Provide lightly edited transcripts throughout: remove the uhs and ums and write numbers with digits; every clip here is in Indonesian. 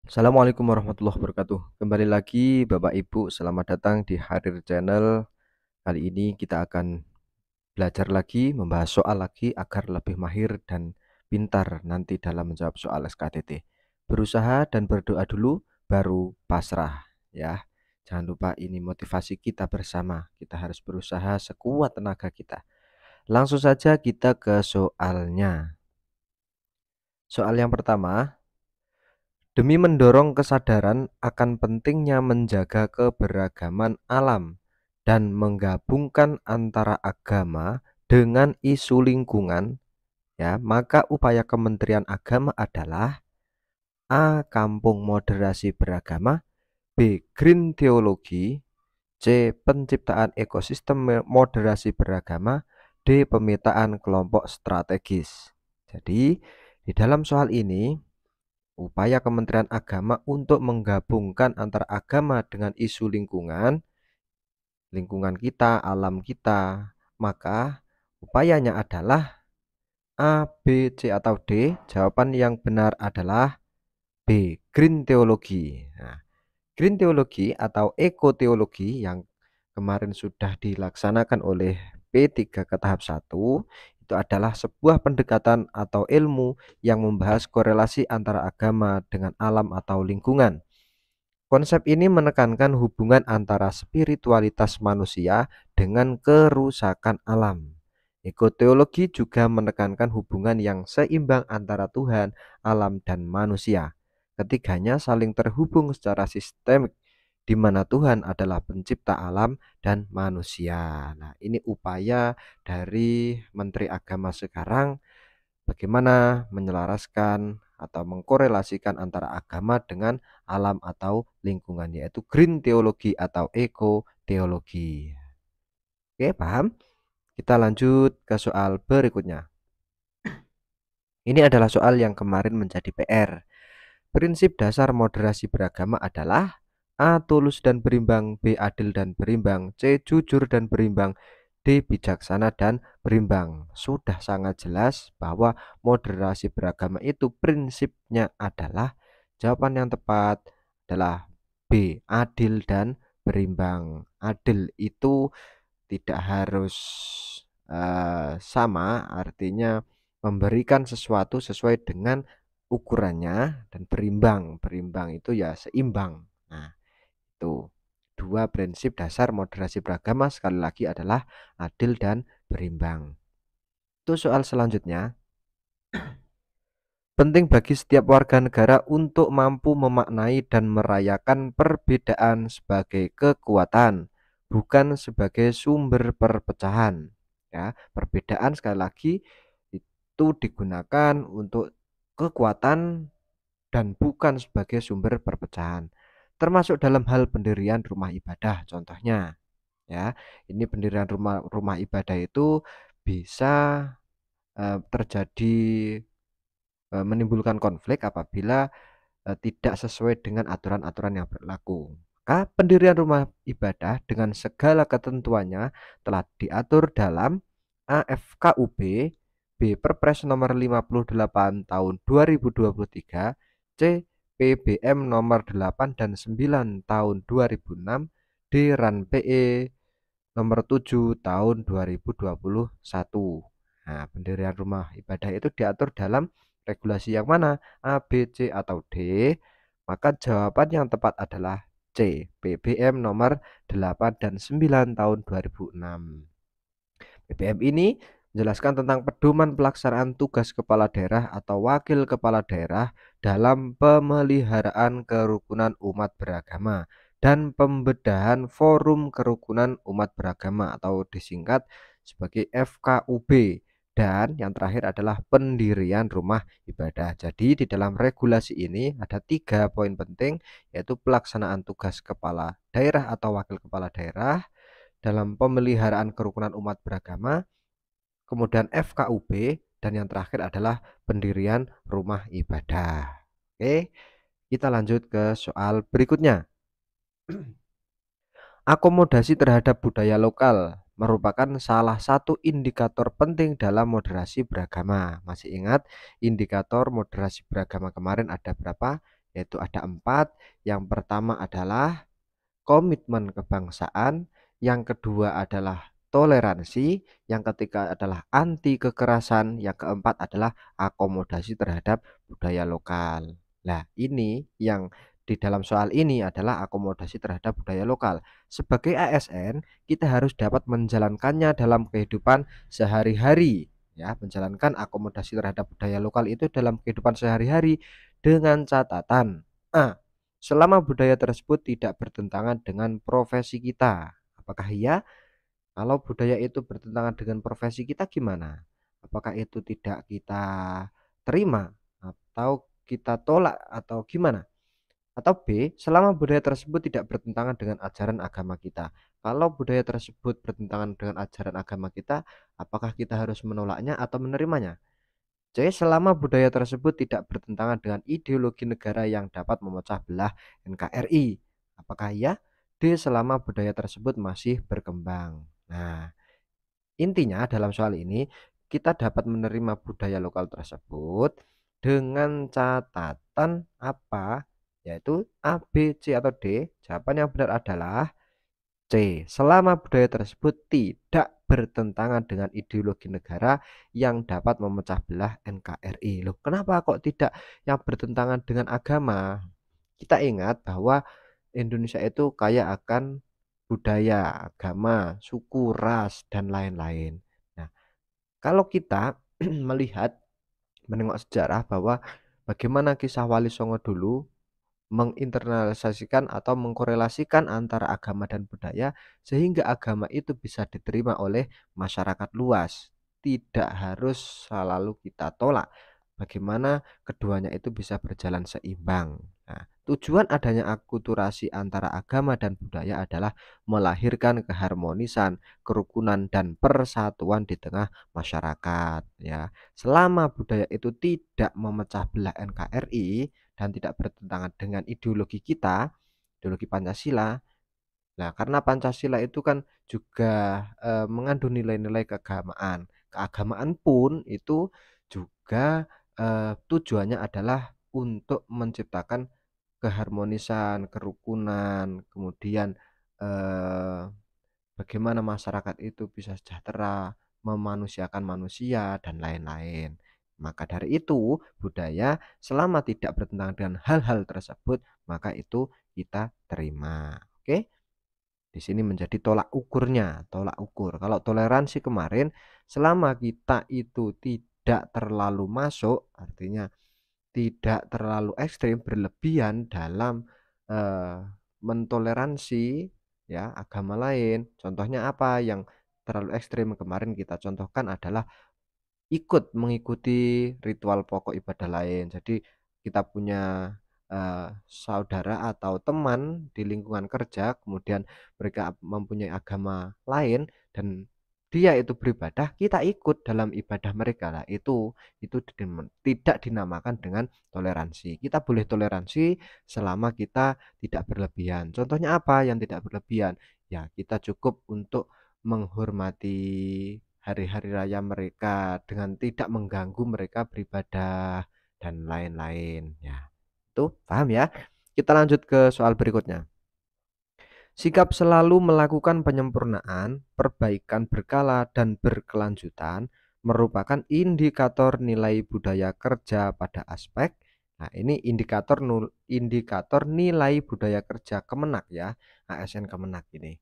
Assalamualaikum warahmatullahi wabarakatuh. Kembali lagi Bapak Ibu, selamat datang di Harir Channel. Kali ini kita akan belajar lagi, membahas soal lagi agar lebih mahir dan pintar nanti dalam menjawab soal SKTT. Berusaha dan berdoa dulu, baru pasrah ya. Jangan lupa ini motivasi kita bersama. Kita harus berusaha sekuat tenaga kita. Langsung saja kita ke soalnya. Soal yang pertama. Demi mendorong kesadaran akan pentingnya menjaga keberagaman alam dan menggabungkan antara agama dengan isu lingkungan, ya, maka upaya Kementerian Agama adalah A. Kampung moderasi beragama, B. Green teologi, C. Penciptaan ekosistem moderasi beragama, D. Pemetaan kelompok strategis. Jadi, di dalam soal ini upaya Kementerian Agama untuk menggabungkan antara agama dengan isu lingkungan kita, alam kita, maka upayanya adalah A, B, C, atau D. Jawaban yang benar adalah B, Green teologi. Nah, Green teologi atau ekoteologi yang kemarin sudah dilaksanakan oleh P3 ke tahap 1 itu adalah sebuah pendekatan atau ilmu yang membahas korelasi antara agama dengan alam atau lingkungan. Konsep ini menekankan hubungan antara spiritualitas manusia dengan kerusakan alam. Ekoteologi juga menekankan hubungan yang seimbang antara Tuhan, alam, dan manusia. Ketiganya saling terhubung secara sistemik, di mana Tuhan adalah pencipta alam dan manusia. Nah, ini upaya dari Menteri Agama sekarang bagaimana menyelaraskan atau mengkorelasikan antara agama dengan alam atau lingkungan, yaitu green teologi atau eco teologi. Oke, paham? Kita lanjut ke soal berikutnya. Ini adalah soal yang kemarin menjadi PR. Prinsip dasar moderasi beragama adalah A. Tulus dan berimbang, B. Adil dan berimbang, C. Jujur dan berimbang, D. Bijaksana dan berimbang. Sudah sangat jelas bahwa moderasi beragama itu prinsipnya adalah jawaban yang tepat adalah B. Adil dan berimbang. Adil itu tidak harus sama, artinya memberikan sesuatu sesuai dengan ukurannya, dan berimbang. Berimbang itu ya seimbang. Nah, itu dua prinsip dasar moderasi beragama sekali lagi adalah adil dan berimbang. Itu soal selanjutnya. Penting bagi setiap warga negara untuk mampu memaknai dan merayakan perbedaan sebagai kekuatan, bukan sebagai sumber perpecahan. Ya, perbedaan sekali lagi itu digunakan untuk kekuatan dan bukan sebagai sumber perpecahan. Termasuk dalam hal pendirian rumah ibadah contohnya. Ya, ini pendirian rumah ibadah itu bisa terjadi menimbulkan konflik apabila tidak sesuai dengan aturan-aturan yang berlaku. Maka pendirian rumah ibadah dengan segala ketentuannya telah diatur dalam A. FKUB, B. Perpres nomor 58 tahun 2023, C. PBM nomor 8 dan 9 tahun 2006, D. RAN PE nomor 7 tahun 2021. Nah, pendirian rumah ibadah itu diatur dalam regulasi yang mana? A, B, C, atau D? Maka jawaban yang tepat adalah C, PBM nomor 8 dan 9 tahun 2006. PBM ini menjelaskan tentang pedoman pelaksanaan tugas kepala daerah atau wakil kepala daerah dalam pemeliharaan kerukunan umat beragama dan pembedahan forum kerukunan umat beragama atau disingkat sebagai FKUB. Dan yang terakhir adalah pendirian rumah ibadah. Jadi di dalam regulasi ini ada 3 poin penting, yaitu pelaksanaan tugas kepala daerah atau wakil kepala daerah dalam pemeliharaan kerukunan umat beragama, kemudian FKUB, dan yang terakhir adalah pendirian rumah ibadah. Oke, kita lanjut ke soal berikutnya. Akomodasi terhadap budaya lokal merupakan salah satu indikator penting dalam moderasi beragama. Masih ingat indikator moderasi beragama kemarin ada berapa? yaitu ada 4. Yang pertama adalah komitmen kebangsaan, yang kedua adalah toleransi, yang ketiga adalah anti kekerasan, yang keempat adalah akomodasi terhadap budaya lokal. Nah, ini yang di dalam soal ini adalah akomodasi terhadap budaya lokal. Sebagai ASN, kita harus dapat menjalankannya dalam kehidupan sehari-hari. Ya, menjalankan akomodasi terhadap budaya lokal itu dalam kehidupan sehari-hari dengan catatan A. Selama budaya tersebut tidak bertentangan dengan profesi kita. Apakah iya? Kalau budaya itu bertentangan dengan profesi kita gimana? Apakah itu tidak kita terima atau kita tolak atau gimana? Atau B, selama budaya tersebut tidak bertentangan dengan ajaran agama kita. Kalau budaya tersebut bertentangan dengan ajaran agama kita, apakah kita harus menolaknya atau menerimanya? C. Selama budaya tersebut tidak bertentangan dengan ideologi negara yang dapat memecah belah NKRI. Apakah iya? D. Selama budaya tersebut masih berkembang. Nah, intinya dalam soal ini kita dapat menerima budaya lokal tersebut dengan catatan apa? Yaitu A, B, C, atau D. Jawaban yang benar adalah C. Selama budaya tersebut tidak bertentangan dengan ideologi negara yang dapat memecah belah NKRI. Loh, kenapa kok tidak yang bertentangan dengan agama? Kita ingat bahwa Indonesia itu kaya akan budaya, agama, suku, ras, dan lain-lain. Nah, kalau kita melihat, menengok sejarah bahwa bagaimana kisah Wali Songo dulu menginternalisasikan atau mengkorelasikan antara agama dan budaya sehingga agama itu bisa diterima oleh masyarakat luas. Tidak harus selalu kita tolak. Bagaimana keduanya itu bisa berjalan seimbang. Nah, tujuan adanya akulturasi antara agama dan budaya adalah melahirkan keharmonisan, kerukunan, dan persatuan di tengah masyarakat. Ya, selama budaya itu tidak memecah belah NKRI dan tidak bertentangan dengan ideologi kita, ideologi Pancasila. Nah, karena Pancasila itu kan juga mengandung nilai-nilai keagamaan. Keagamaan pun itu juga tujuannya adalah untuk menciptakan keharmonisan, kerukunan, kemudian eh, bagaimana masyarakat itu bisa sejahtera, memanusiakan manusia, dan lain-lain. Maka dari itu, budaya selama tidak bertentangan dengan hal-hal tersebut, maka itu kita terima. Oke? Di sini menjadi tolak ukurnya, tolak ukur. Kalau toleransi kemarin, selama kita itu tidak terlalu masuk, artinya tidak terlalu ekstrim berlebihan dalam eh, mentoleransi ya agama lain. Contohnya apa yang terlalu ekstrim kemarin kita contohkan adalah ikut mengikuti ritual pokok ibadah lain. Jadi kita punya saudara atau teman di lingkungan kerja, kemudian mereka mempunyai agama lain dan dia itu beribadah, kita ikut dalam ibadah mereka lah. Itu tidak dinamakan dengan toleransi. Kita boleh toleransi selama kita tidak berlebihan. Contohnya apa yang tidak berlebihan? Ya, kita cukup untuk menghormati hari-hari raya mereka dengan tidak mengganggu mereka beribadah dan lain-lain ya. Itu paham ya? Kita lanjut ke soal berikutnya. Sikap selalu melakukan penyempurnaan, perbaikan berkala dan berkelanjutan merupakan indikator nilai budaya kerja pada aspek. Nah, ini indikator nilai budaya kerja Kemenak ya, ASN Kemenak ini.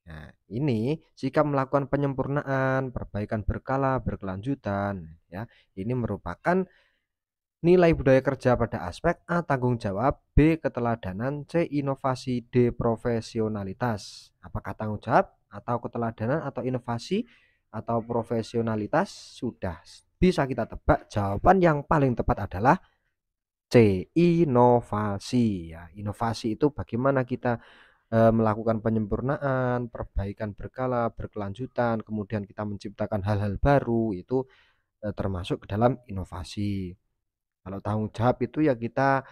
Nah, ini jika melakukan penyempurnaan, perbaikan berkala, berkelanjutan, ya, ini merupakan nilai budaya kerja pada aspek A. Tanggung jawab, B. Keteladanan, C. Inovasi, D. Profesionalitas. Apakah tanggung jawab atau keteladanan atau inovasi atau profesionalitas? Sudah bisa kita tebak. Jawaban yang paling tepat adalah C. Inovasi. Ya, inovasi itu bagaimana kita melakukan penyempurnaan, perbaikan berkala, berkelanjutan, kemudian kita menciptakan hal-hal baru, itu termasuk ke dalam inovasi. Kalau tanggung jawab itu ya kita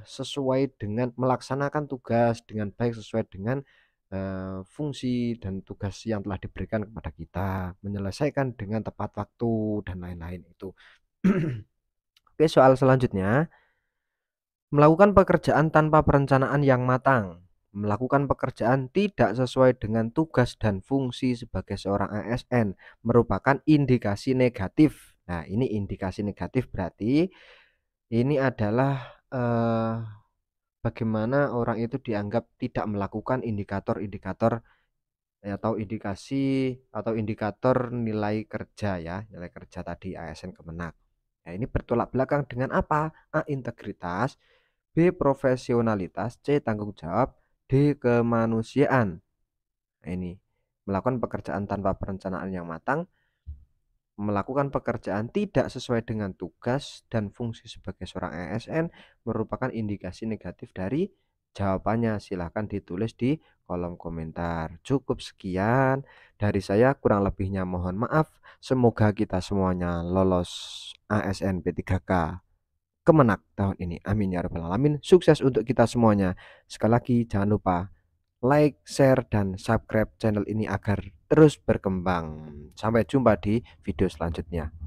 sesuai dengan melaksanakan tugas dengan baik sesuai dengan fungsi dan tugas yang telah diberikan kepada kita, menyelesaikan dengan tepat waktu dan lain-lain itu. Oke, soal selanjutnya. Melakukan pekerjaan tanpa perencanaan yang matang. Melakukan pekerjaan tidak sesuai dengan tugas dan fungsi sebagai seorang ASN merupakan indikasi negatif. Nah, ini indikasi negatif berarti ini adalah bagaimana orang itu dianggap tidak melakukan indikator-indikator atau indikator nilai kerja ya, nilai kerja tadi ASN Kemenak. Nah, ini bertolak belakang dengan apa? A. Integritas, B. Profesionalitas, C. Tanggung jawab, D. Kemanusiaan. Nah, ini melakukan pekerjaan tanpa perencanaan yang matang, melakukan pekerjaan tidak sesuai dengan tugas dan fungsi sebagai seorang ASN merupakan indikasi negatif dari jawabannya. Silahkan ditulis di kolom komentar. Cukup sekian dari saya, kurang lebihnya mohon maaf. Semoga kita semuanya lolos ASN P3K Kemenak tahun ini. Amin ya rabbal alamin. Sukses untuk kita semuanya. Sekali lagi jangan lupa like, share, dan subscribe channel ini agar terus berkembang. Sampai jumpa di video selanjutnya.